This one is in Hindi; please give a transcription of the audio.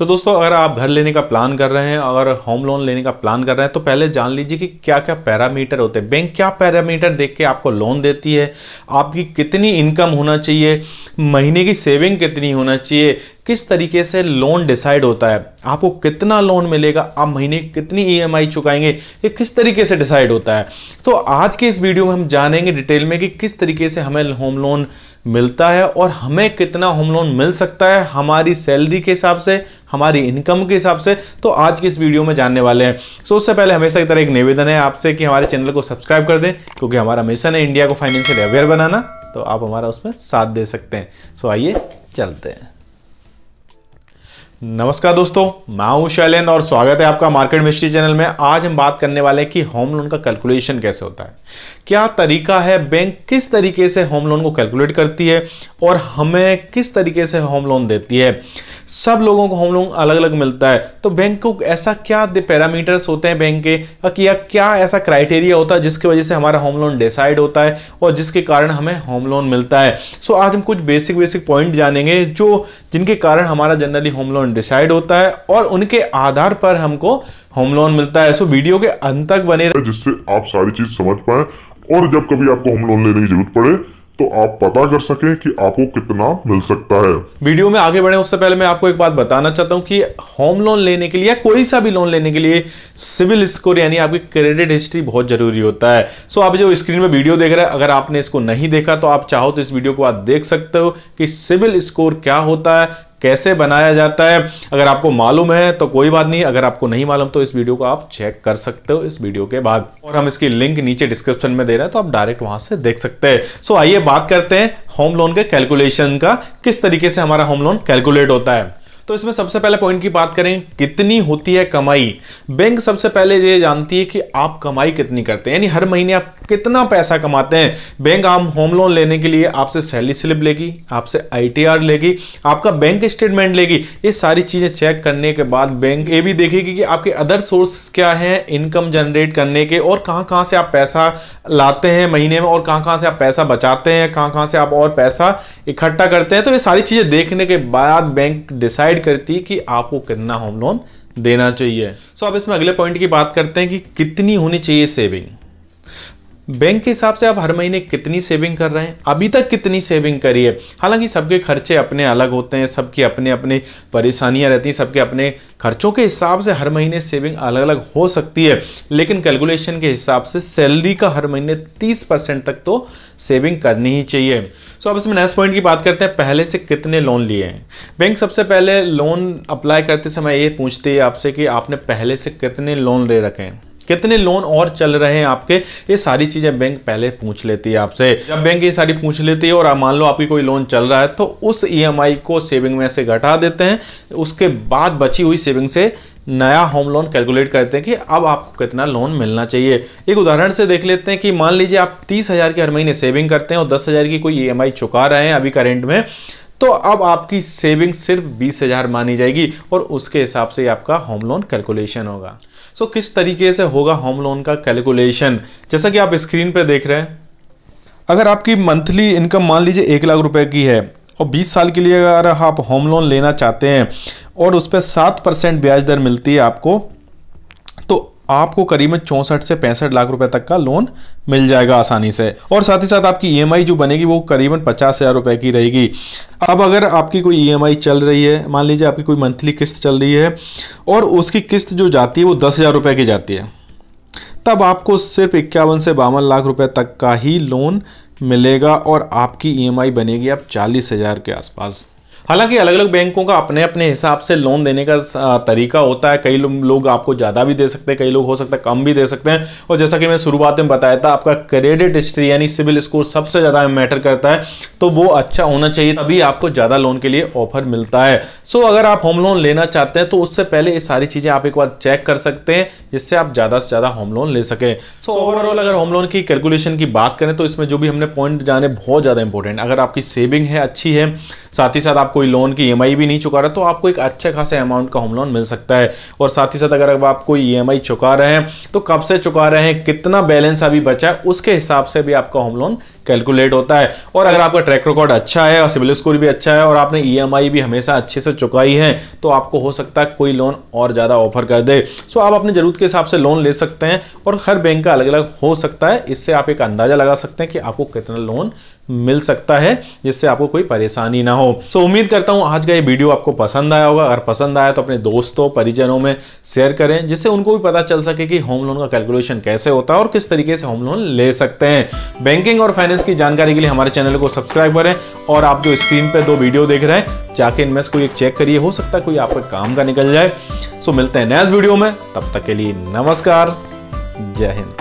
दोस्तों, अगर आप घर लेने का प्लान कर रहे हैं, अगर होम लोन लेने का प्लान कर रहे हैं, तो पहले जान लीजिए कि क्या क्या पैरामीटर होते हैं। बैंक क्या पैरामीटर देख के आपको लोन देती है, आपकी कितनी इनकम होना चाहिए, महीने की सेविंग कितनी होना चाहिए, किस तरीके से लोन डिसाइड होता है, आपको कितना लोन मिलेगा, आप महीने कितनी ईएमआई चुकाएंगे, ये किस तरीके से डिसाइड होता है। तो आज के इस वीडियो में हम जानेंगे डिटेल में कि किस तरीके से हमें होम लोन मिलता है और हमें कितना होम लोन मिल सकता है हमारी सैलरी के हिसाब से, हमारी इनकम के हिसाब से। तो आज की इस वीडियो में जानने वाले हैं। उससे पहले हमेशा की तरह एक निवेदन है आपसे कि हमारे चैनल को सब्सक्राइब कर दें, क्योंकि हमारा मिशन है इंडिया को फाइनेंशियल अवेयर बनाना, तो आप हमारा उसमें साथ दे सकते हैं। आइए चलते हैं। नमस्कार दोस्तों, मैं हूं शैलेंद्र और स्वागत है आपका मार्केट मिस्ट्री चैनल में। आज हम बात करने वाले हैं कि होम लोन का कैलकुलेशन कैसे होता है, क्या तरीका है, बैंक किस तरीके से होम लोन को कैलकुलेट करती है और हमें किस तरीके से होम लोन देती है। सब लोगों को होम लोन अलग अलग मिलता है, तो बैंक को ऐसा क्या पैरामीटर्स होते हैं बैंक के, या क्या ऐसा क्राइटेरिया होता है जिसकी वजह से हमारा होम लोन डिसाइड होता है और जिसके कारण हमें होम लोन मिलता है। आज हम कुछ बेसिक पॉइंट जानेंगे जिनके कारण हमारा जनरली होम लोन डिसाइड होता है और उनके आधार पर हमको होम लोन मिलता है। वीडियो के अंत तक बने रहे जिससे आप सारी चीज समझ पाए और जब कभी आपको होम लोन लेने की जरूरत पड़े तो आप पता कर सकें कि आपको कितना मिल सकता है। वीडियो में आगे बढ़े उससे पहले मैं आपको एक बात बताना चाहता हूं कि होम लोन लेने के लिए या कोई सा भी लोन लेने के लिए सिविल स्कोर यानी आपकी क्रेडिट हिस्ट्री बहुत जरूरी होता है। आप जो स्क्रीन में वीडियो देख रहे हैं, अगर आपने इसको नहीं देखा तो आप चाहो तो इस वीडियो को आप देख सकते हो कि सिविल स्कोर क्या होता है, कैसे बनाया जाता है। अगर आपको मालूम है तो कोई बात नहीं, अगर आपको नहीं मालूम तो इस वीडियो को आप चेक कर सकते हो इस वीडियो के बाद, और हम इसकी लिंक नीचे डिस्क्रिप्शन में दे रहे हैं तो आप डायरेक्ट वहां से देख सकते हैं। आइए बात करते हैं होम लोन के कैलकुलेशन का, किस तरीके से हमारा होम लोन कैलकुलेट होता है। तो इसमें सबसे पहले पॉइंट की बात करें, कितनी होती है कमाई। बैंक सबसे पहले ये जानती है कि आप कमाई कितनी करते हैं, यानी हर महीने आप कितना पैसा कमाते हैं। बैंक आप होम लोन लेने के लिए आपसे सैलरी स्लिप लेगी, आपसे आईटीआर लेगी, आपका बैंक स्टेटमेंट लेगी। ये सारी चीजें चेक करने के बाद बैंक ये भी देखेगी कि आपके अदर सोर्स क्या हैं इनकम जनरेट करने के, और कहां से आप पैसा लाते हैं महीने में, और कहां से आप पैसा बचाते हैं, कहां से आप और पैसा इकट्ठा करते हैं। तो ये सारी चीजें देखने के बाद बैंक डिसाइड करती है कि आपको कितना होम लोन देना चाहिए। अब इसमें अगले पॉइंट की बात करते हैं कि कितनी होनी चाहिए सेविंग। बैंक के हिसाब से आप हर महीने कितनी सेविंग कर रहे हैं, अभी तक कितनी सेविंग करी है। हालांकि सबके खर्चे अपने अलग होते हैं, सबकी अपने अपने परेशानियां रहती हैं, सबके अपने खर्चों के हिसाब से हर महीने सेविंग अलग अलग हो सकती है, लेकिन कैलकुलेशन के हिसाब से सैलरी का हर महीने 30% तक तो सेविंग करनी ही चाहिए। अब इसमें नेक्स्ट पॉइंट की बात करते हैं, पहले से कितने लोन लिए हैं। बैंक सबसे पहले लोन अप्लाई करते समय ये पूछती है आपसे कि आपने पहले से कितने लोन ले रखे हैं, कितने लोन और चल रहे हैं आपके। ये सारी चीजें बैंक पहले पूछ लेती है आपसे। जब बैंक ये सारी पूछ लेती है और मान लो आपकी कोई लोन चल रहा है तो उस ईएमआई को सेविंग में से घटा देते हैं, उसके बाद बची हुई सेविंग से नया होम लोन कैलकुलेट करते हैं कि अब आपको कितना लोन मिलना चाहिए। एक उदाहरण से देख लेते हैं कि मान लीजिए आप 30,000 की हर महीने सेविंग करते हैं और 10,000 की कोई ईएमआई चुका रहे हैं अभी करेंट में, तो अब आपकी सेविंग सिर्फ 20,000 मानी जाएगी और उसके हिसाब से आपका होम लोन कैलकुलेशन होगा। किस तरीके से होगा होम लोन का कैलकुलेशन, जैसा कि आप स्क्रीन पे देख रहे हैं। अगर आपकी मंथली इनकम मान लीजिए 1 लाख रुपए की है और 20 साल के लिए अगर आप होम लोन लेना चाहते हैं और उस पर 7% ब्याज दर मिलती है आपको, तो आपको करीबन 64 से 65 लाख रुपए तक का लोन मिल जाएगा आसानी से। और साथ ही साथ आपकी ईएमआई जो बनेगी वो करीबन 50,000 रुपए की रहेगी। अब अगर आपकी कोई ईएमआई चल रही है, मान लीजिए आपकी कोई मंथली किस्त चल रही है और उसकी किस्त जो जाती है वो 10,000 रुपए की जाती है, तब आपको सिर्फ 51 से 52 लाख रुपए तक का ही लोन मिलेगा और आपकी ईएमआई बनेगी अब 40,000 के आसपास। हालांकि अलग अलग बैंकों का अपने अपने हिसाब से लोन देने का तरीका होता है। कई लोग आपको ज़्यादा भी दे सकते हैं, कई लोग हो सकता है कम भी दे सकते हैं। और जैसा कि मैं शुरुआत में बताया था, आपका क्रेडिट हिस्ट्री यानी सिविल स्कोर सबसे ज़्यादा मैटर करता है, तो वो अच्छा होना चाहिए, तभी आपको ज़्यादा लोन के लिए ऑफर मिलता है। अगर आप होम लोन लेना चाहते हैं तो उससे पहले ये सारी चीज़ें आप एक बार चेक कर सकते हैं, जिससे आप ज़्यादा से ज़्यादा होम लोन ले सकें। ओवरऑल अगर होम लोन की कैलकुलेशन की बात करें तो इसमें जो भी हमने पॉइंट जाने बहुत ज़्यादा इंपॉर्टेंट। अगर आपकी सेविंग है अच्छी है, साथ ही साथ आप कोई लोन की ईएमआई भी नहीं चुका रहे, तो आपको एक अच्छे खासे अमाउंट का होम लोन मिल सकता है। और साथ ही साथ अगर आप कोई ईएमआई चुका रहे हैं तो कब से चुका रहे हैं, कितना बैलेंस अभी बचा है, उसके हिसाब से भी आपका होम लोन कैलकुलेट होता है। और अगर आपका ट्रैक रिकॉर्ड अच्छा है और सिविल स्कोर भी अच्छा है और आपने EMI भी हमेशा अच्छे से चुकाई है तो आपको हो सकता है कोई लोन और ज़्यादा ऑफर कर दे। सो आप अपनी ज़रूरत के हिसाब से लोन ले सकते हैं और हर बैंक का अलग अलग हो सकता है। इससे आप एक अंदाज़ा लगा सकते हैं कि आपको कितना लोन मिल सकता है, जिससे आपको कोई परेशानी ना हो। सो उम्मीद करता हूं आज का ये वीडियो आपको पसंद आया होगा। अगर पसंद आया तो अपने दोस्तों परिजनों में शेयर करें, जिससे उनको भी पता चल सके कि होम लोन का कैलकुलेशन कैसे होता है और किस तरीके से होम लोन ले सकते हैं। बैंकिंग और फाइनेंस की जानकारी के लिए हमारे चैनल को सब्सक्राइब करें और आप जो स्क्रीन पे 2 वीडियो देख रहे हैं जाके इनमें से कोई एक चेक करिए, हो सकता है कोई आपके काम का निकल जाए। सो मिलते हैं नेक्स्ट वीडियो में, तब तक के लिए नमस्कार, जय हिंद।